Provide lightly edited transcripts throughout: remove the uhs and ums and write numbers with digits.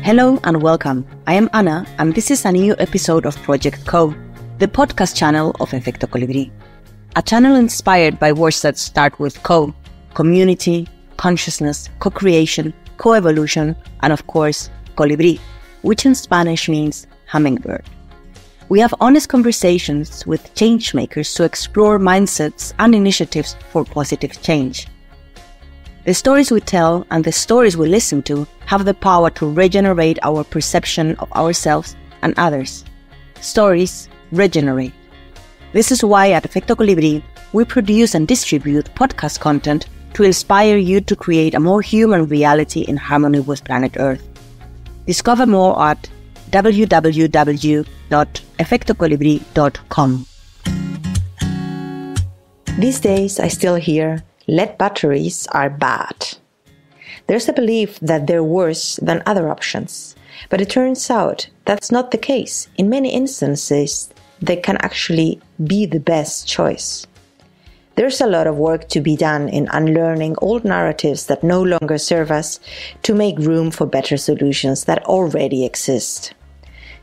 Hello and welcome. I am Anna and this is a new episode of Project Co, the podcast channel of Efecto Colibri. A channel inspired by words that start with co, community, consciousness, co-creation, co-evolution, and of course, colibri, which in Spanish means hummingbird. We have honest conversations with change makers to explore mindsets and initiatives for positive change. The stories we tell and the stories we listen to have the power to regenerate our perception of ourselves and others. Stories regenerate. This is why at Efecto Colibri, we produce and distribute podcast content to inspire you to create a more human reality in harmony with planet Earth. Discover more at www.efectocolibri.com. These days, I still hear lead batteries are bad. There's a belief that they're worse than other options, but it turns out that's not the case. In many instances, they can actually be the best choice. There's a lot of work to be done in unlearning old narratives that no longer serve us to make room for better solutions that already exist.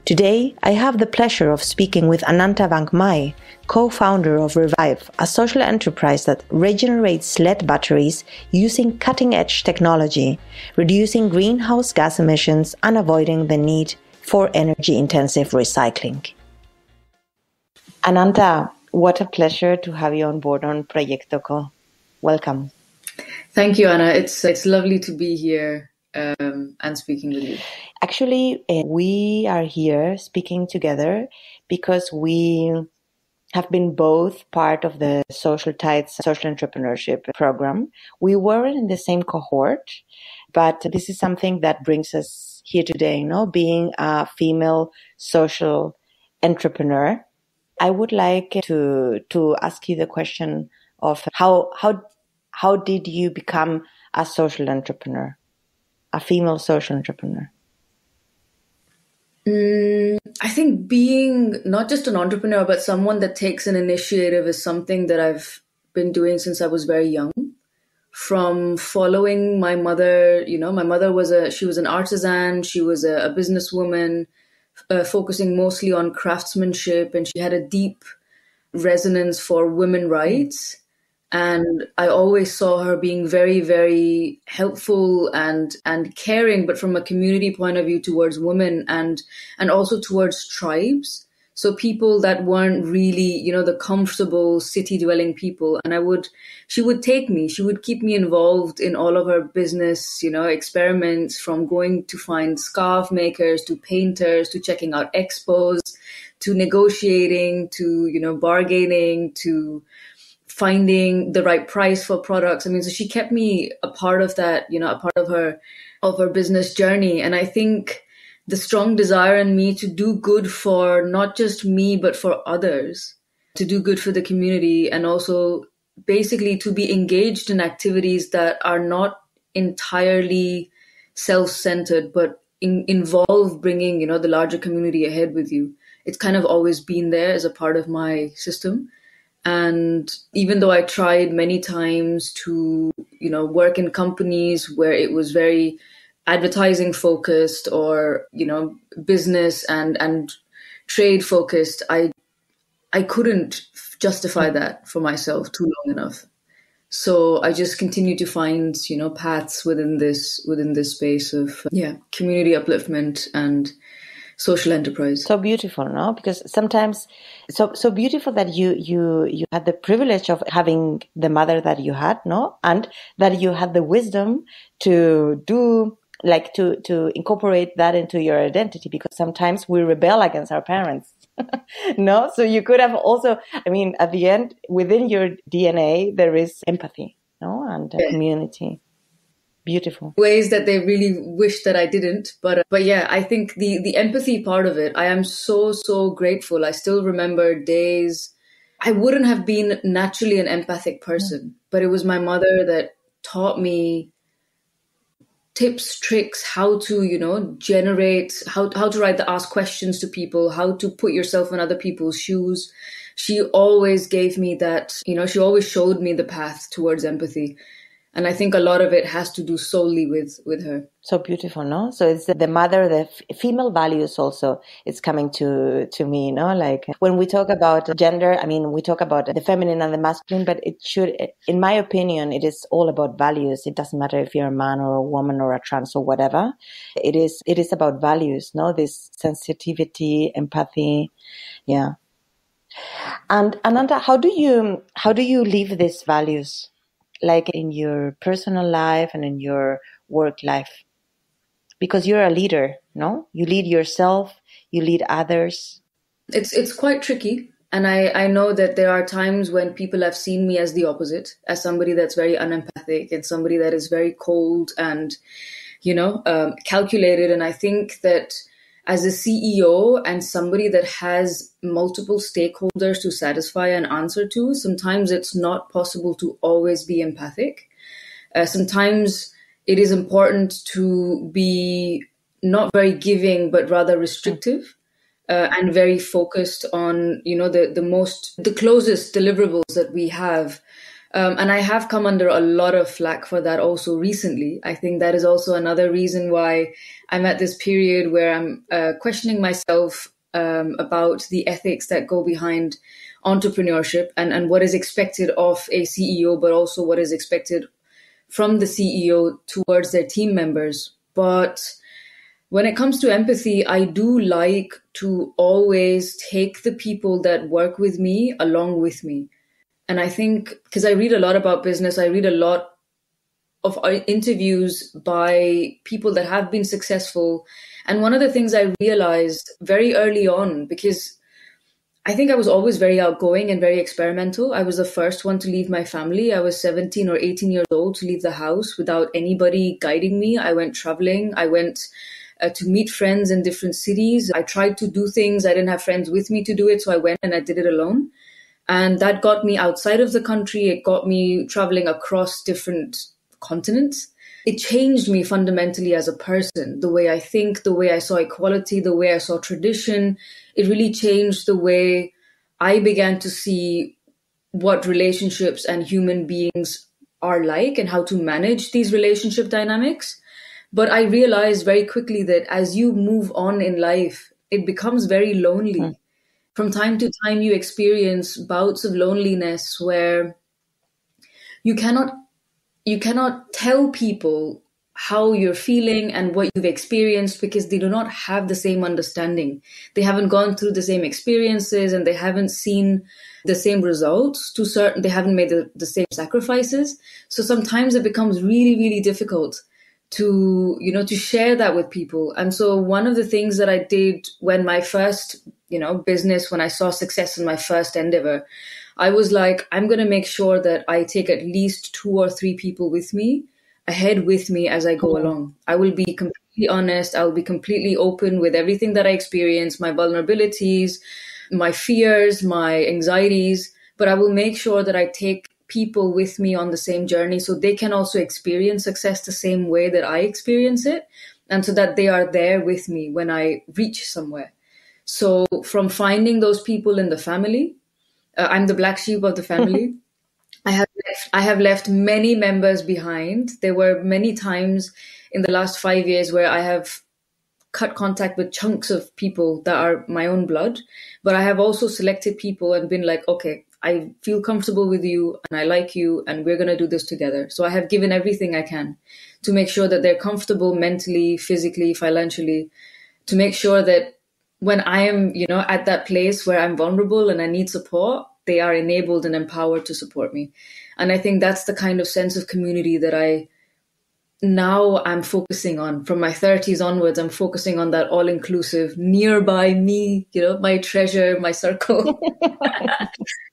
Today, I have the pleasure of speaking with Ananta Vangmai, co-founder of Revive, a social enterprise that regenerates lead batteries using cutting-edge technology, reducing greenhouse gas emissions and avoiding the need for energy-intensive recycling. Ananta, what a pleasure to have you on board on Proyecto Co. Welcome. Thank you, Anna. It's lovely to be here and speaking with you. Actually, we are here speaking together because we have been both part of the Social Entrepreneurship program. We weren't in the same cohort, but this is something that brings us here today, being a female social entrepreneur. I would like to ask you the question of how did you become a social entrepreneur, a female social entrepreneur? I think being not just an entrepreneur, but someone that takes an initiative is something that I've been doing since I was very young. From following my mother, my mother was an artisan. She was a businesswoman, focusing mostly on craftsmanship, and she had a deep resonance for women rights. And I always saw her being very, very helpful and caring, but from a community point of view towards women and also towards tribes. So people that weren't really, the comfortable city-dwelling people. And she would take me, she would keep me involved in all of her business, experiments, from going to find scarf makers, to painters, to checking out expos, to negotiating, to, bargaining, to finding the right price for products. So she kept me a part of that, a part of her business journey. And I think the strong desire in me to do good for not just me, but for others, to do good for the community, and also basically to be engaged in activities that are not entirely self-centered, but involve bringing, the larger community ahead with you. It's kind of always been there as a part of my system. And even though I tried many times to, work in companies where it was very advertising focused or, business and trade focused, I couldn't justify that for myself too long enough. So I just continue to find, paths within this space of, community upliftment and social enterprise. So beautiful, no? Because sometimes, so beautiful that you had the privilege of having the mother that you had, no? And that you had the wisdom to do, to incorporate that into your identity, because sometimes we rebel against our parents, no? So you could have also, at the end, within your DNA, there is empathy, no? And community. Beautiful. Ways that they really wish that I didn't. But yeah, I think the empathy part of it, I am so, so grateful. I still remember days. I wouldn't have been naturally an empathic person, but it was my mother that taught me tips, tricks, how to, generate, how to ask questions to people, how to put yourself in other people's shoes. She always gave me that, she always showed me the path towards empathy. And I think a lot of it has to do solely with her. So beautiful, no? So it's the mother, the female values also, it's coming to me, no? Like when we talk about gender, I mean, we talk about the feminine and the masculine, but it should, in my opinion, it is all about values. It doesn't matter if you're a man or a woman or a trans or whatever. It is about values, no? This sensitivity, empathy. Yeah. And Ananta, how do you live these values? Like in your personal life and in your work life? Because you're a leader, no? You lead yourself, you lead others. It's quite tricky. And I know that there are times when people have seen me as the opposite, as somebody that's very unempathic and somebody that is very cold and, calculated. And I think that as a CEO and somebody that has multiple stakeholders to satisfy and answer to, sometimes it's not possible to always be empathic. Sometimes it is important to be not very giving, but rather restrictive and very focused on, the closest deliverables that we have. And I have come under a lot of flack for that also recently. I think that is also another reason why I'm at this period where I'm questioning myself about the ethics that go behind entrepreneurship and what is expected of a CEO, but also what is expected from the CEO towards their team members. But when it comes to empathy, I do like to always take the people that work with me along with me. And I think, because I read a lot about business, I read a lot of interviews by people that have been successful. And one of the things I realized very early on, because I think I was always very outgoing and very experimental. I was the first one to leave my family. I was 17 or 18 years old to leave the house without anybody guiding me. I went traveling. I went to meet friends in different cities. I tried to do things. I didn't have friends with me to do it. So I went and I did it alone. And that got me outside of the country. It got me traveling across different continents. It changed me fundamentally as a person, the way I think, the way I saw equality, the way I saw tradition. It really changed the way I began to see what relationships and human beings are like and how to manage these relationship dynamics. But I realized very quickly that as you move on in life, it becomes very lonely. From time to time, you experience bouts of loneliness where you cannot tell people how you're feeling and what you've experienced because they do not have the same understanding. They haven't gone through the same experiences and they haven't seen the same results they haven't made the same sacrifices. So sometimes it becomes really, really difficult to share that with people. And so one of the things that I did when my first, business, when I saw success in my first endeavor, I was like, I'm going to make sure that I take at least 2 or 3 people with me as I go along. I will be completely honest. I'll be completely open with everything that I experience, my vulnerabilities, my fears, my anxieties, but I will make sure that I take people with me on the same journey so they can also experience success the same way that I experience it, and so that they are there with me when I reach somewhere. So from finding those people in the family, I'm the black sheep of the family. I have left many members behind. There were many times in the last 5 years where I have cut contact with chunks of people that are my own blood, but I have also selected people and been like, okay, I feel comfortable with you and I like you and we're going to do this together. So I have given everything I can to make sure that they're comfortable mentally, physically, financially, to make sure that when I am, at that place where I'm vulnerable and I need support, they are enabled and empowered to support me. And I think that's the kind of sense of community that I'm focusing on. From my 30s onwards, I'm focusing on that all-inclusive, nearby me, my treasure, my circle.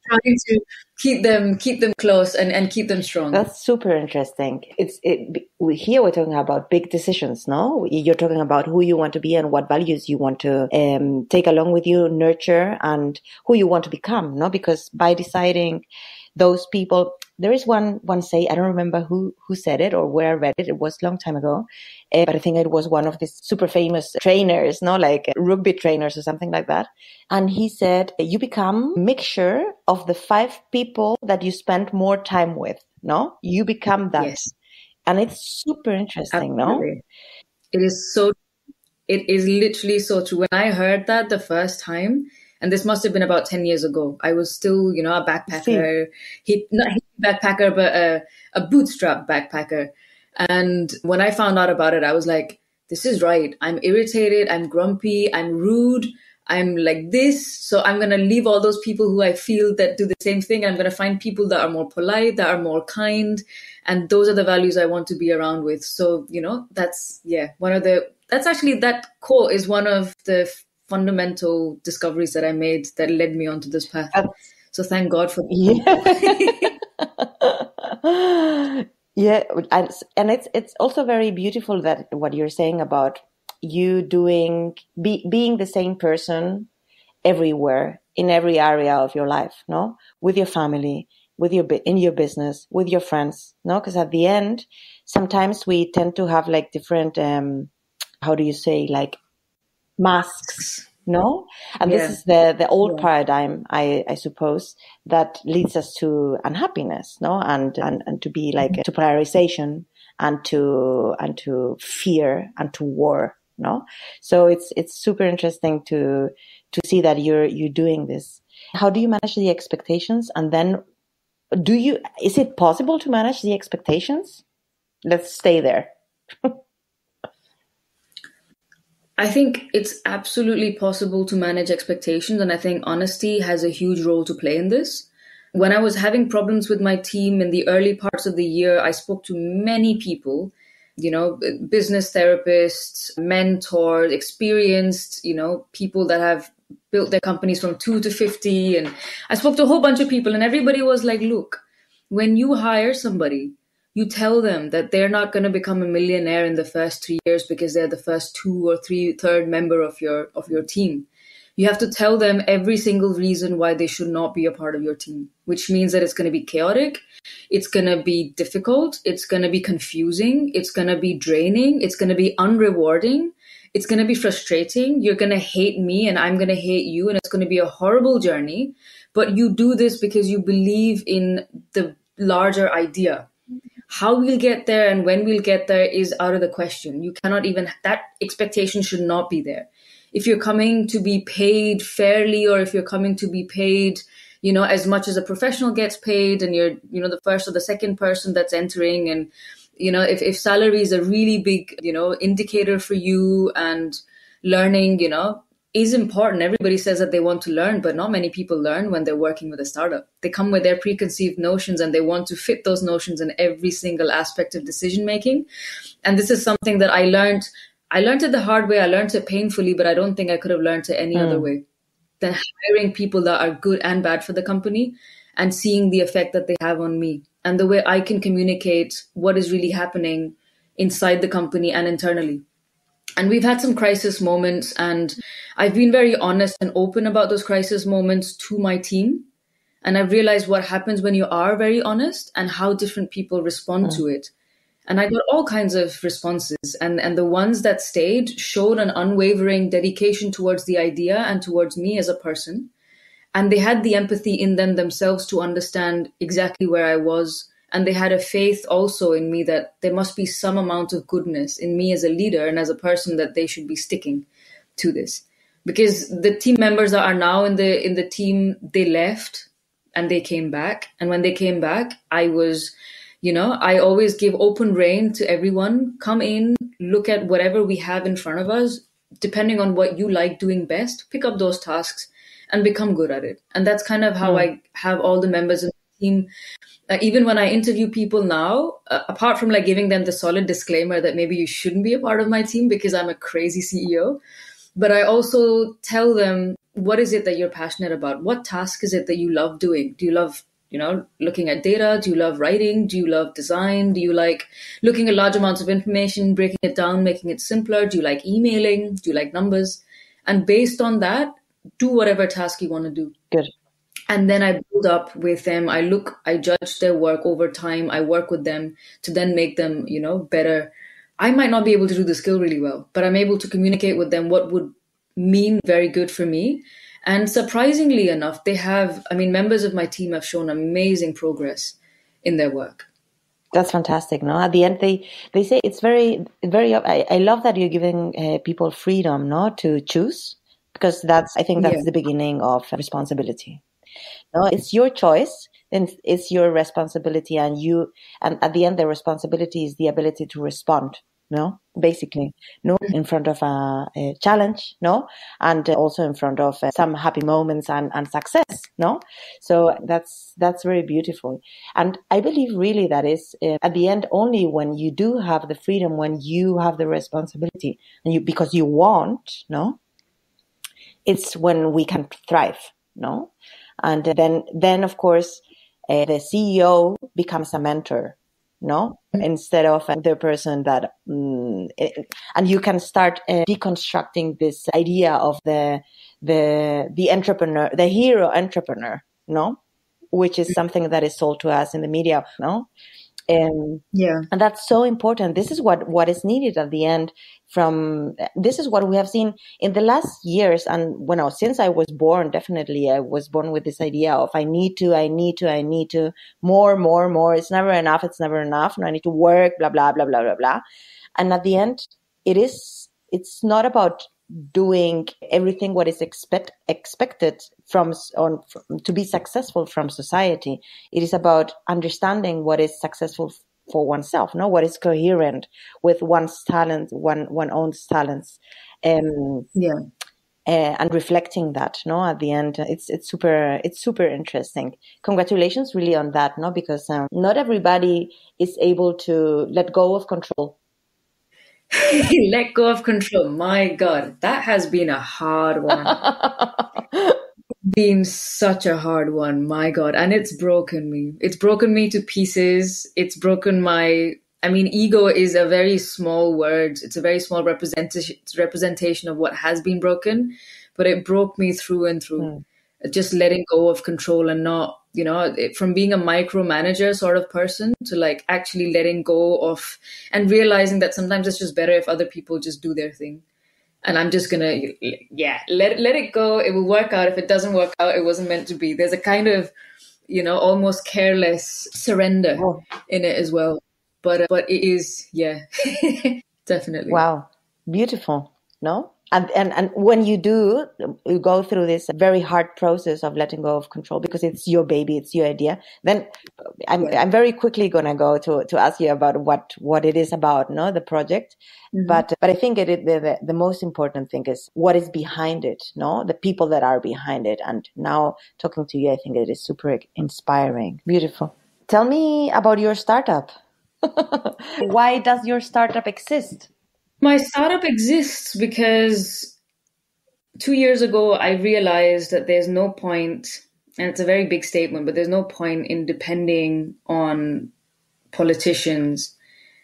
Trying to keep them close and keep them strong. That's super interesting. Here we're talking about big decisions, no? You're talking about who you want to be and what values you want to take along with you, nurture, and who you want to become, no? Because by deciding those people, there is one say, I don't remember who said it or where I read it. It was a long time ago, but I think it was one of these super famous trainers, no, like rugby trainers or something like that. And he said, you become a mixture of the 5 people that you spend more time with. no? You become that. Yes. And it's super interesting, Absolutely. no? It is so, it is literally so true. When I heard that the first time, and this must have been about 10 years ago, I was still, you know, a backpacker, not a backpacker, but a bootstrap backpacker. And when I found out about it, I was like, this is right. I'm irritated. I'm grumpy. I'm rude. I'm like this. So I'm going to leave all those people who I feel that do the same thing. I'm going to find people that are more polite, that are more kind. And those are the values I want to be around with. So, you know, that's, yeah, that's actually, that quote is one of the fundamental discoveries that I made that led me onto this path. So thank God for that. Yeah. Yeah, and it's also very beautiful that what you're saying about you being the same person everywhere, in every area of your life, no? With your family, in your business, with your friends, no? Because at the end, sometimes we tend to have like different, how do you say, like masks, no? And this is the old paradigm, I suppose, that leads us to unhappiness, no? And to be like to polarization and to fear and to war, no? So it's super interesting to see that you're doing this. How do you manage the expectations? And then is it possible to manage the expectations? Let's stay there. I think it's absolutely possible to manage expectations. And I think honesty has a huge role to play in this. When I was having problems with my team in the early parts of the year, I spoke to many people, you know, business therapists, mentors, experienced, you know, people that have built their companies from 2 to 50. And I spoke to a whole bunch of people and everybody was like, look, when you hire somebody, you tell them that they're not going to become a millionaire in the first 3 years because they're the first third member of your team. You have to tell them every single reason why they should not be a part of your team, which means that it's going to be chaotic. It's going to be difficult. It's going to be confusing. It's going to be draining. It's going to be unrewarding. It's going to be frustrating. You're going to hate me and I'm going to hate you. And it's going to be a horrible journey. But you do this because you believe in the larger idea. How we'll get there and when we'll get there is out of the question. You cannot even, that expectation should not be there. If you're coming to be paid fairly, or if you're coming to be paid, you know, as much as a professional gets paid, and you're, you know, the first or the second person that's entering, and, you know, if salary is a really big, you know, indicator for you, and learning, you know, is important. Everybody says that they want to learn, but not many people learn when they're working with a startup. They come with their preconceived notions and they want to fit those notions in every single aspect of decision making. And this is something that I learned it the hard way. I learned it painfully, but I don't think I could have learned it any other way than hiring people that are good and bad for the company and seeing the effect that they have on me and the way I can communicate what is really happening inside the company and internally. And we've had some crisis moments, and I've been very honest and open about those crisis moments to my team. And I've realized what happens when you are very honest and how different people respond to it. And I got all kinds of responses. And the ones that stayed showed an unwavering dedication towards the idea and towards me as a person. And they had the empathy in them themselves to understand exactly where I was. And they had a faith also in me that there must be some amount of goodness in me as a leader and as a person that they should be sticking to this. Because the team members that are now in the team, they left and they came back. And when they came back, I was, you know, I always give open rein to everyone. Come in, look at whatever we have in front of us, depending on what you like doing best, pick up those tasks and become good at it. And that's kind of how I have all the members in the team. Even when I interview people now, apart from like giving them the solid disclaimer that maybe you shouldn't be a part of my team because I'm a crazy CEO, but I also tell them, what is it that you're passionate about? What task is it that you love doing? Do you love, you know, looking at data? Do you love writing? Do you love design? Do you like looking at large amounts of information, breaking it down, making it simpler? Do you like emailing? Do you like numbers? And based on that, do whatever task you want to do. Good. And then I build up with them. I judge their work over time. I work with them to then make them, you know, better. I might not be able to do the skill really well, but I'm able to communicate with them what would mean very good for me. And surprisingly enough, members of my team have shown amazing progress in their work. That's fantastic. No, at the end, they say it's very, very, I love that you're giving people freedom, no, to choose, because I think Yeah. that's the beginning of responsibility. No, it's your choice, then it's your responsibility, and at the end, the responsibility is the ability to respond. No, basically, no, in front of a challenge, no, and also in front of some happy moments and success, no. So that's very beautiful, and I believe really that is at the end only when you do have the freedom, when you have the responsibility, and because you want, no, it's when we can thrive, no, and then of course the CEO becomes a mentor, no, instead of the person that, and you can start deconstructing this idea of the entrepreneur, the hero entrepreneur, no, which is something that is sold to us in the media, no. Yeah. And that's so important. This is what is needed at the end. This is what we have seen in the last years. And since I was born, definitely I was born with this idea of I need to, more. It's never enough. No, I need to work, blah, blah, blah, blah, blah, blah. And at the end, it's not about doing everything what is expected to be successful from society. It is about understanding what is successful for oneself, no, what is coherent with one's talent, one owns talents, and reflecting that, no, at the end, it's super interesting. Congratulations, really, on that, no, because not everybody is able to let go of control. Let go of control. My God, that has been a hard one. Been such a hard one. My God. And it's broken me. It's broken me to pieces. It's broken ego is a very small word. It's a very small representation of what has been broken, but it broke me through and through. Just letting go of control and not, from being a micromanager sort of person to like actually letting go of and realizing that sometimes it's just better if other people just do their thing. And I'm just gonna, let it go. It will work out. If it doesn't work out, it wasn't meant to be. There's a kind of, almost careless surrender in it as well. But it is, definitely. Wow, beautiful, no? And when you go through this very hard process of letting go of control, because it's your baby, it's your idea, then I'm very quickly going to go to ask you about what it is about, no, the project. Mm-hmm. But I think the most important thing is what is behind it, no, the people that are behind it. And now talking to you, I think it is super inspiring. Beautiful. Tell me about your startup. Why does your startup exist? My startup exists because 2 years ago, I realized that there's no point, and it's a very big statement, but there's no point in depending on politicians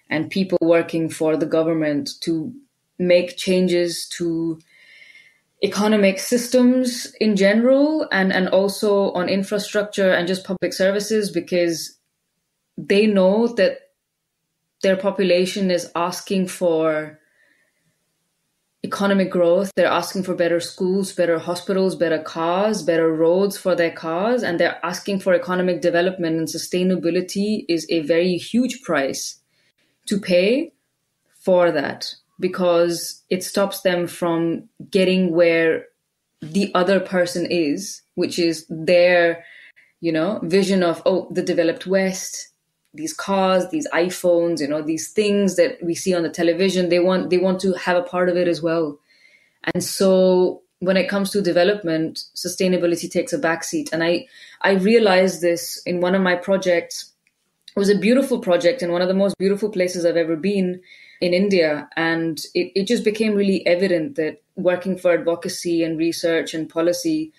and people working for the government to make changes to economic systems in general and also on infrastructure and just public services, because they know that their population is asking for economic growth. They're asking for better schools, better hospitals, better cars, better roads for their cars, and they're asking for economic development, and sustainability is a very huge price to pay for that, because it stops them from getting where the other person is, which is their, vision of, the developed West, these cars, these iPhones, these things that we see on the television. They want to have a part of it as well. And so when it comes to development, sustainability takes a backseat. And I realized this in one of my projects. It was a beautiful project in one of the most beautiful places I've ever been, in India. And it just became really evident that working for advocacy and research and policy,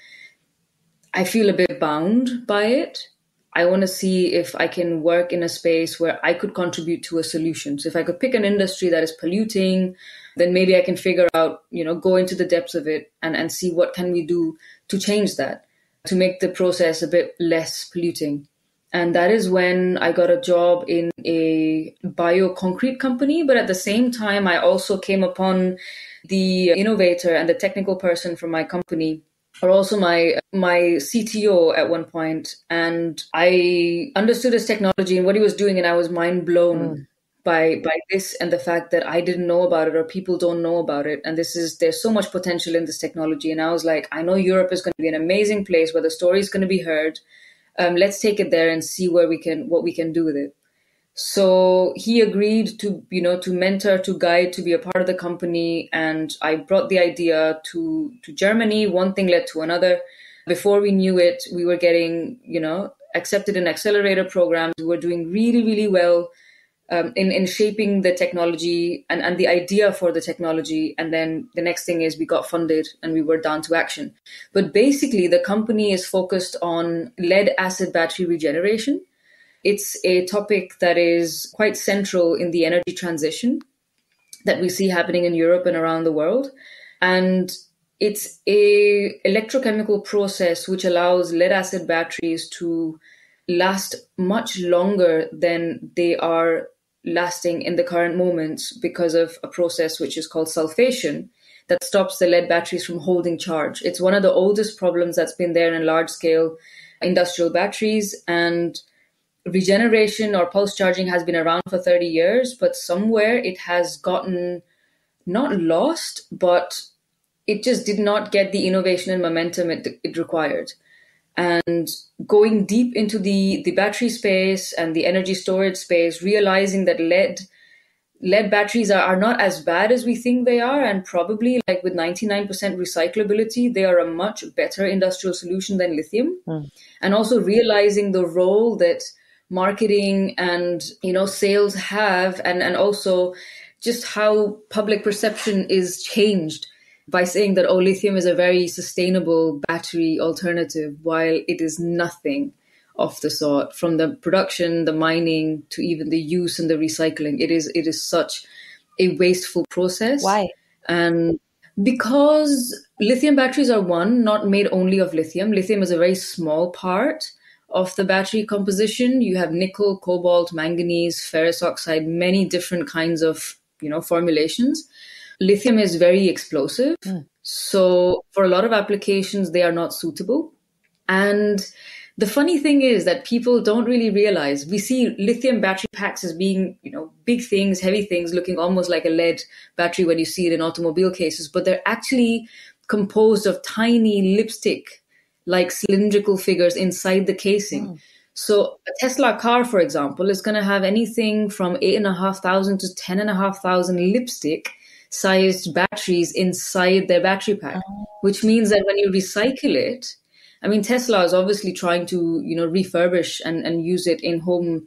I feel a bit bound by it. I want to see if I can work in a space where I could contribute to a solution. So if I could pick an industry that is polluting, then maybe I can figure out, go into the depths of it and see what can we do to change that, to make the process a bit less polluting. And that is when I got a job in a bioconcrete company. But at the same time, I also came upon the innovator and the technical person from my company or also my CTO at one point, and I understood his technology and what he was doing, and I was mind blown by this and the fact that I didn't know about it or people don't know about it. And there's so much potential in this technology. And I was like, I know Europe is going to be an amazing place where the story is going to be heard. Let's take it there and see what we can do with it. So he agreed to mentor, to guide, to be a part of the company. And I brought the idea to Germany. One thing led to another. Before we knew it, we were getting, accepted in accelerator programs. We were doing really, really well in shaping the technology and the idea for the technology. And then the next thing is we got funded and we were down to action. But basically, the company is focused on lead acid battery regeneration. It's a topic that is quite central in the energy transition that we see happening in Europe and around the world. And it's a electrochemical process which allows lead acid batteries to last much longer than they are lasting in the current moments because of a process which is called sulfation that stops the lead batteries from holding charge. It's one of the oldest problems that's been there in large-scale industrial batteries, and regeneration or pulse charging has been around for 30 years, but somewhere it has gotten not lost, but it just did not get the innovation and momentum it required. And going deep into the battery space and the energy storage space, realizing that lead batteries are not as bad as we think they are, and probably like with 99% recyclability, they are a much better industrial solution than lithium. And also realizing the role that marketing and sales have, and also just how public perception is changed by saying that, lithium is a very sustainable battery alternative, while it is nothing of the sort. From the production, the mining, to even the use and the recycling, it is such a wasteful process. Why? And because lithium batteries are not made only of lithium. Lithium is a very small part of the battery composition. You have nickel, cobalt, manganese, ferrous oxide, many different kinds of formulations. Lithium is very explosive. So for a lot of applications, they are not suitable. And the funny thing is that people don't really realize, we see lithium battery packs as being, big things, heavy things, looking almost like a lead battery when you see it in automobile cases, but they're actually composed of tiny lipstick-like cylindrical figures inside the casing. So a Tesla car, for example, is going to have anything from 8,500 to 10,500 lipstick-sized batteries inside their battery pack, which means that when you recycle it, Tesla is obviously trying to, refurbish and use it in home,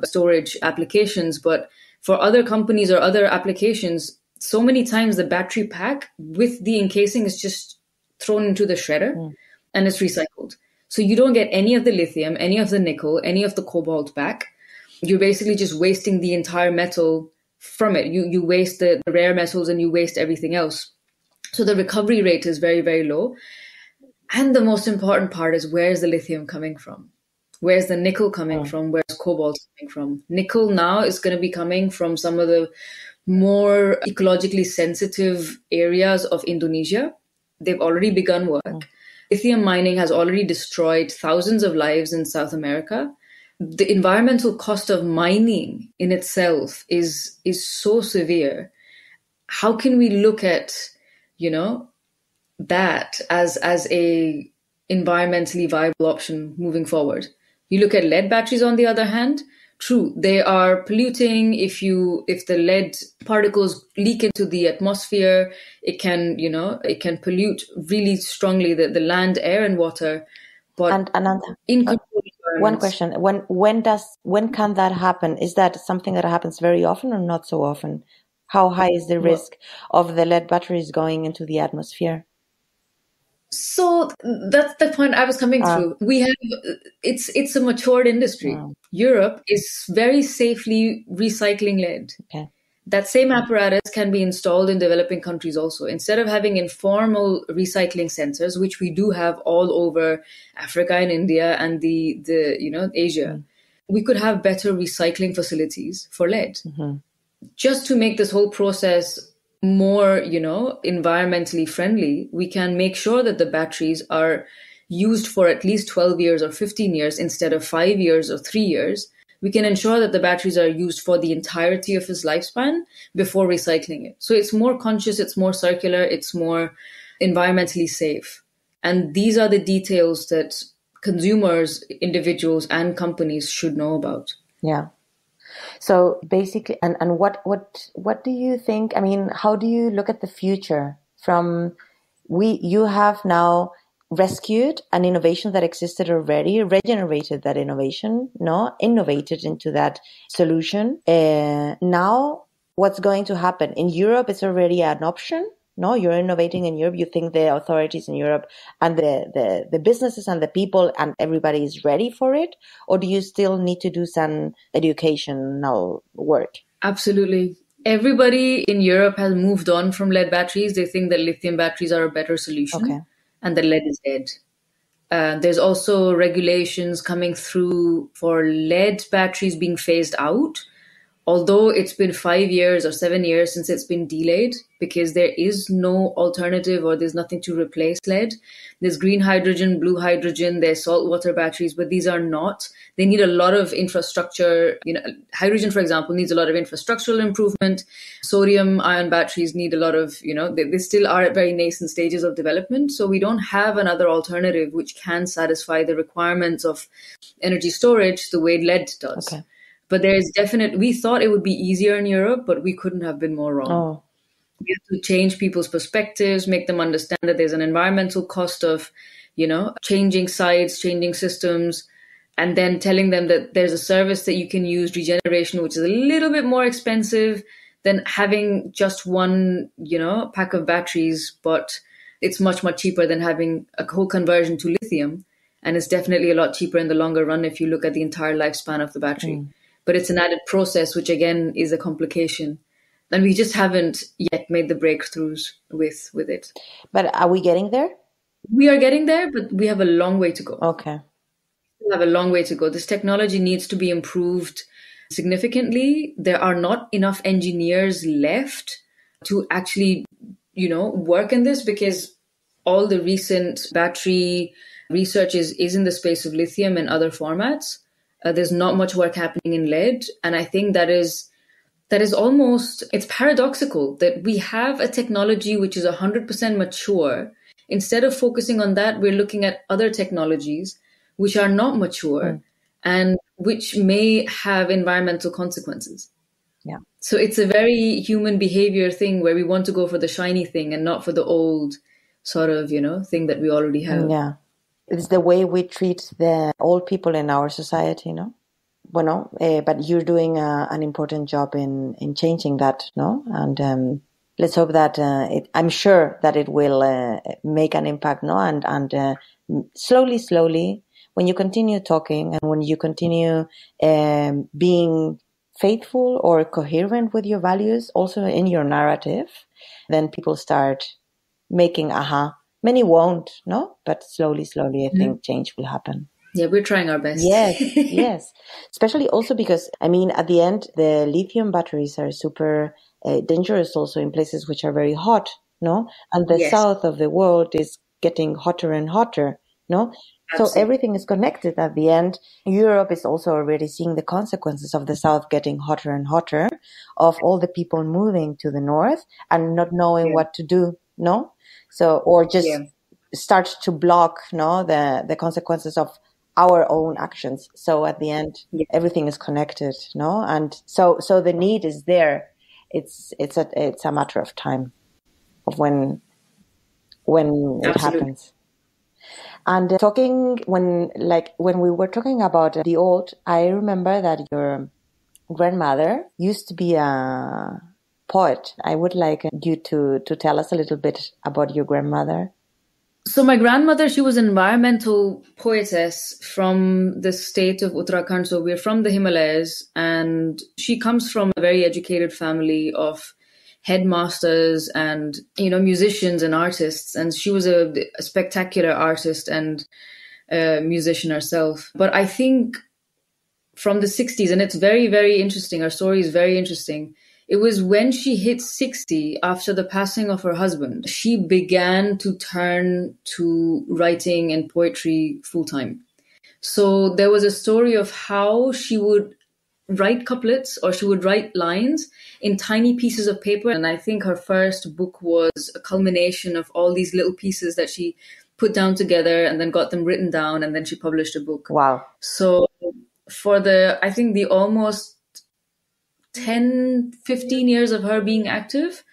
storage applications. But for other companies or other applications, so many times the battery pack with the encasing is just thrown into the shredder and it's recycled. So you don't get any of the lithium, any of the nickel, any of the cobalt back. You're basically just wasting the entire metal from it. You waste the rare metals and you waste everything else. So the recovery rate is very, very low. And the most important part is, where's the lithium coming from? Where's the nickel coming from? Where's cobalt coming from? Nickel now is going to be coming from some of the more ecologically sensitive areas of Indonesia. They've already begun work. Lithium mining has already destroyed thousands of lives in South America. The environmental cost of mining in itself is so severe. How can we look at, that as a environmentally viable option moving forward? You look at lead batteries, on the other hand. True, they are polluting. If the lead particles leak into the atmosphere, it can pollute really strongly the land, air, and water. But and Ananta, in one question: when can that happen? Is that something that happens very often or not so often? How high is the risk of the lead batteries going into the atmosphere? So that's the point I was coming through. We have it's a matured industry. Europe is very safely recycling lead. Okay. That same apparatus can be installed in developing countries also. Instead of having informal recycling centers, which we do have all over Africa and India and the Asia, we could have better recycling facilities for lead. Just to make this whole process more, environmentally friendly, we can make sure that the batteries are used for at least 12 years or 15 years instead of 5 years or 3 years. We can ensure that the batteries are used for the entirety of its lifespan before recycling it. So it's more conscious, it's more circular, it's more environmentally safe. And these are the details that consumers, individuals, and companies should know about. Yeah. So basically, and what do you think? I mean, how do you look at the future from you have now rescued an innovation that existed already, regenerated that innovation, innovated into that solution. Now, what's going to happen? In Europe, it's already an option. No, you're innovating in Europe. You think the authorities in Europe and the businesses and the people and everybody is ready for it? Or do you still need to do some educational work? Absolutely. Everybody in Europe has moved on from lead batteries. They think that lithium batteries are a better solution. Okay. And that lead is dead. There's also regulations coming through for lead batteries being phased out, although it's been 5 years or 7 years since it's been delayed, because there is no alternative or there's nothing to replace lead. There's green hydrogen, blue hydrogen, there's saltwater batteries, but these are not. They need a lot of infrastructure. Hydrogen, for example, needs a lot of infrastructural improvement. Sodium ion batteries need a lot of, they still are at very nascent stages of development. So we don't have another alternative which can satisfy the requirements of energy storage the way lead does. Okay. But we thought it would be easier in Europe, but we couldn't have been more wrong. Oh. We have to change people's perspectives, make them understand that there's an environmental cost of, changing sites, changing systems, and then telling them that there's a service that you can use, regeneration, which is a little bit more expensive than having just one, pack of batteries, but it's much, much cheaper than having a whole conversion to lithium. And it's definitely a lot cheaper in the longer run if you look at the entire lifespan of the battery. But it's an added process, which again is a complication. And we just haven't yet made the breakthroughs with it. But are we getting there? We are getting there, but we have a long way to go. Okay. We have a long way to go. This technology needs to be improved significantly. There are not enough engineers left to actually, work in this, because all the recent battery research is in the space of lithium and other formats. There's not much work happening in lead. And I think that is almost, it's paradoxical that we have a technology which is 100% mature. Instead of focusing on that, we're looking at other technologies which are not mature and which may have environmental consequences. Yeah. So it's a very human behavior thing where we want to go for the shiny thing and not for the old sort of, thing that we already have. Yeah. It's the way we treat the old people in our society, no? Well, but you're doing an important job in changing that, no? And let's hope that I'm sure that it will make an impact, no? And slowly, when you continue talking and when you continue being faithful or coherent with your values, also in your narrative, then people start making aha. Many won't, no? But slowly, I think change will happen. Yeah, we're trying our best. Yes, yes. Especially also because, at the end, the lithium batteries are super dangerous also in places which are very hot, no? And the south of the world is getting hotter and hotter, no? Absolutely. So everything is connected at the end. Europe is also already seeing the consequences of the south getting hotter and hotter, of all the people moving to the north and not knowing what to do, no? So, or just start to block, the consequences of our own actions. So at the end, everything is connected, and so the need is there. It's a matter of time, of when it happens. And when we were talking about the old, I remember that your grandmother used to be a poet. I would like you to tell us a little bit about your grandmother. So my grandmother, she was an environmental poetess from the state of Uttarakhand. So we're from the Himalayas, and she comes from a very educated family of headmasters and, musicians and artists. And she was a spectacular artist and musician herself. But I think from the 60s, and it's very, very interesting, her story is very interesting. It was when she hit 60, after the passing of her husband, she began to turn to writing and poetry full time. So there was a story of how she would write couplets or she would write lines in tiny pieces of paper. And I think her first book was a culmination of all these little pieces that she put down together and then got them written down, and then she published a book. Wow. So for I think the almost 10, 15 years of her being active,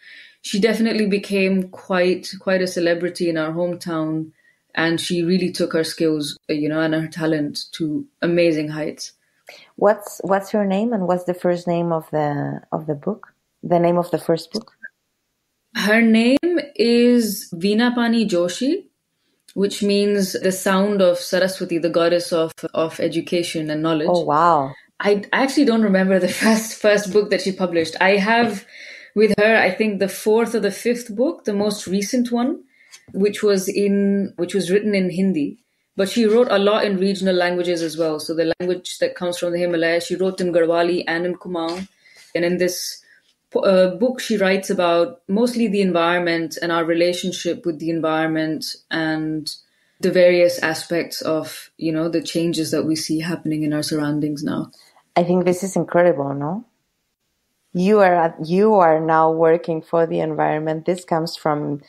she definitely became quite a celebrity in our hometown. And she really took her skills, and her talent to amazing heights. What's her name, and what's the first name of the book? The name of the first book? Her name is Veena-Pani Joshi, which means the sound of Saraswati, the goddess of education and knowledge. Oh, wow. I actually don't remember the first book that she published. I have with her, I think, the fourth or the fifth book, the most recent one, which was written in Hindi. But she wrote a lot in regional languages as well. So the language that comes from the Himalayas, she wrote in Garhwali and in Kumaon. And in this book, she writes about mostly the environment and our relationship with the environment and the various aspects of, the changes that we see happening in our surroundings now. I think this is incredible, no? You are now working for the environment. This comes from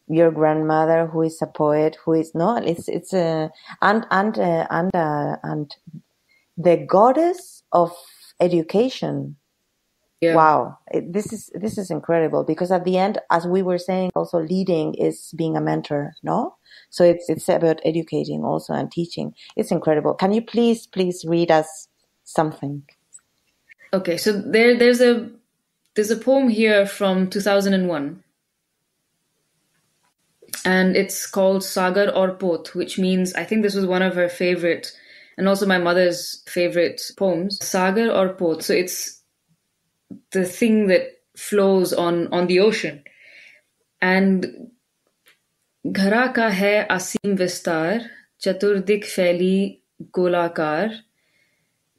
your grandmother, who is a poet, who is not. It's a and the goddess of education. Yeah. Wow, this is incredible, because at the end, as we were saying, also leading is being a mentor, no? So it's about educating also and teaching. It's incredible. Can you please read us something? Okay, so there's a poem here from 2001. And it's called Sagar Aur Pot, which means, I think this was one of her favorite, and also my mother's favorite poems. Sagar Aur Pot. So it's the thing that flows on the ocean. And Ghara ka hai asim vistar, chaturdik feli golakar,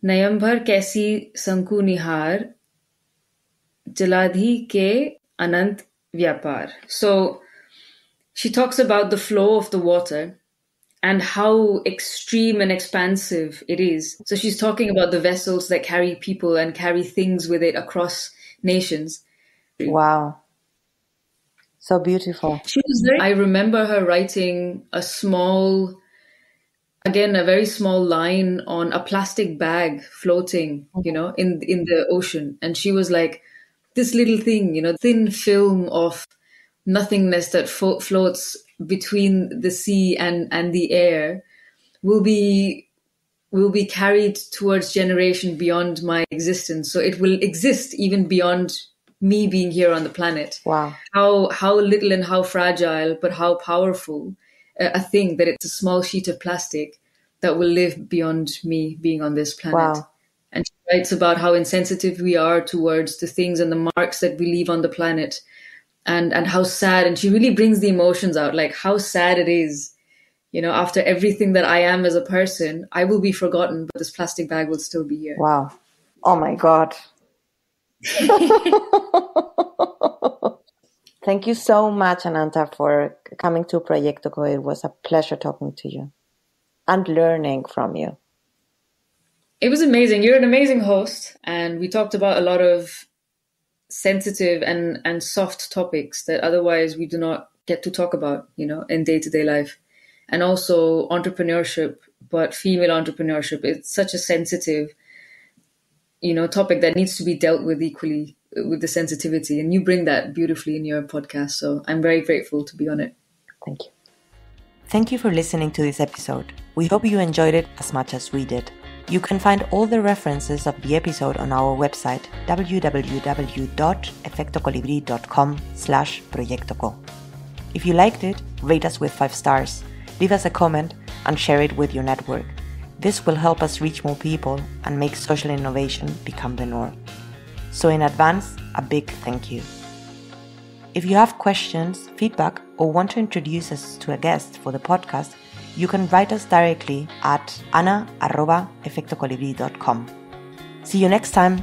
nayambhar kaisi sanku nihar, jaladhi ke anant vyapar. So she talks about the flow of the water and how extreme and expansive it is. So she's talking about the vessels that carry people and carry things with it across nations. Wow. So beautiful. I remember her writing a very small line on a plastic bag floating, in the ocean. And she was like, this little thing, thin film of nothingness that floats between the sea and the air will be carried towards generation beyond my existence. So it will exist even beyond me being here on the planet. Wow. How little and how fragile, but how powerful a thing that it's a small sheet of plastic that will live beyond me being on this planet. Wow. And she writes about how insensitive we are towards the things and the marks that we leave on the planet. And how sad, and she really brings the emotions out, like how sad it is, after everything that I am as a person, I will be forgotten, but this plastic bag will still be here. Wow. Oh my God. Thank you so much, Ananta, for coming to Proyecto Co. It was a pleasure talking to you and learning from you. It was amazing. You're an amazing host, and we talked about a lot of sensitive and soft topics that otherwise we do not get to talk about, in day-to-day life. And also entrepreneurship, but female entrepreneurship. It's such a sensitive, topic that needs to be dealt with equally with the sensitivity. And you bring that beautifully in your podcast. So I'm very grateful to be on it. Thank you. Thank you for listening to this episode. We hope you enjoyed it as much as we did. You can find all the references of the episode on our website, www.efectocolibri.com/proyectoco. If you liked it, rate us with 5 stars, leave us a comment, and share it with your network. This will help us reach more people and make social innovation become the norm. So in advance, a big thank you. If you have questions, feedback, or want to introduce us to a guest for the podcast, you can write us directly at ana@efectocolibri.com. See you next time.